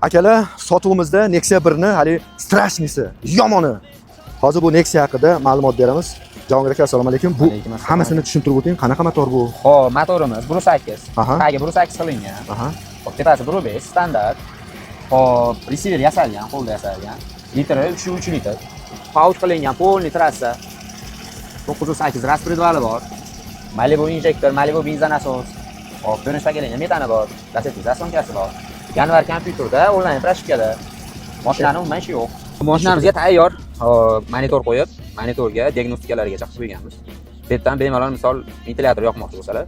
Akalar, sotuvimizda Nexia 1 ni, hali strashnisi, yomoni. Hozir bu Nexia haqida ma'lumot beramiz. Javohir aka, assalomu alaykum. Bu hammasini tushuntirib o'ting. Qanaqa motor bu? Xo'p, motorimiz 1.8. Aha. Tagiga 1.8 qilingan. Aha. Xo'p, tepasi 1.5 standart. Xo'p, receiver yasalgan, qo'lda yasalgan. Litri 3 litr. Pouch qilingan, polni trassa. 908 raspredvali bor. Malibu injektor, Malibu benzin asos. Xo'p, ko'rinish pakelingan metani bor. Dastlabki zastonkasi bor. Yanvar kompyuterda, onlayn proshkada. Mashinani umuman ishi yo'q. Mashinamizga tayyor monitor qo'yib, monitorga diagnostikalargacha qilib qo'yganmiz. Bu yerdan bemalol misol ventilyator yoqmoqchi bo'lsalar,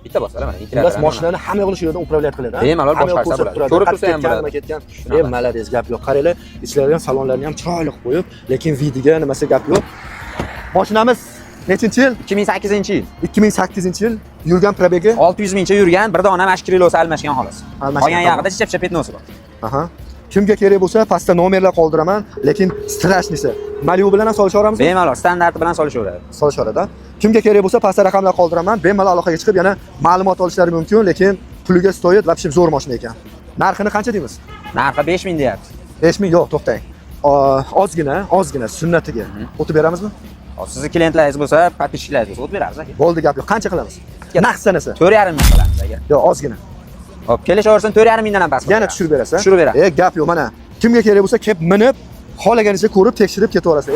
bitta bosalar mana ventilyator. Biz mashinani hamma yo'qni shu yerdan upravlat qiladi. Bemalol boshqarsa bo'ladi. Ko'rib tursa ham bo'ladi. Ketgan. Malades, gap yo'q. Qaranglar, ichlarida ham salonlarni ham chiroyli qilib qo'yib, lekin vidiga nimasi gap yo'q. Mashinamiz nechinchi yil? 2008-yil. 2008-yil yurgan probegi 600 mingcha yurgan, bir dona mashq kilosi almashgan xolos. Qolgan yog'ida chichap petnosi bor. Aha. Kimga kerak bo'lsa, pastda nomerlar qoldiraman, lekin strashnisi. Malibu bilan ham solishaveramiz? Bemalol standarti bilan solishaveradi. Solishaveradi. Kimga kerak bo'lsa, pastda raqamlar qoldiraman, bemalol aloqaga chiqib yana ma'lumot olishlari mumkin, lekin puliga stoyit, vobshe zo'r mashina ekan. Narxini qancha deymiz? Narxi 5000 deyapti. 5000 yo'q, to'xtang. Ozgina sunnatiga o'tib beramizmi? Sizni klientlaringiz bo'lsa, подписчиklaringiz bo'lsa o'tib beramiz aka. Bo'ldi, gap yo'q. Qancha qilamiz? Naqd sanasi. 4,5 ming qilamiz aka. Yo'q, ozgina. Hop, kelishaversin 4,5 mingdan ham past. Yana tushirib berasan? Tushirib beraman. Gap yo'q, mana. Kimga kerak bo'lsa, kelib minib, xohlaganicha ko'rib, tekshirib ketaverasiz.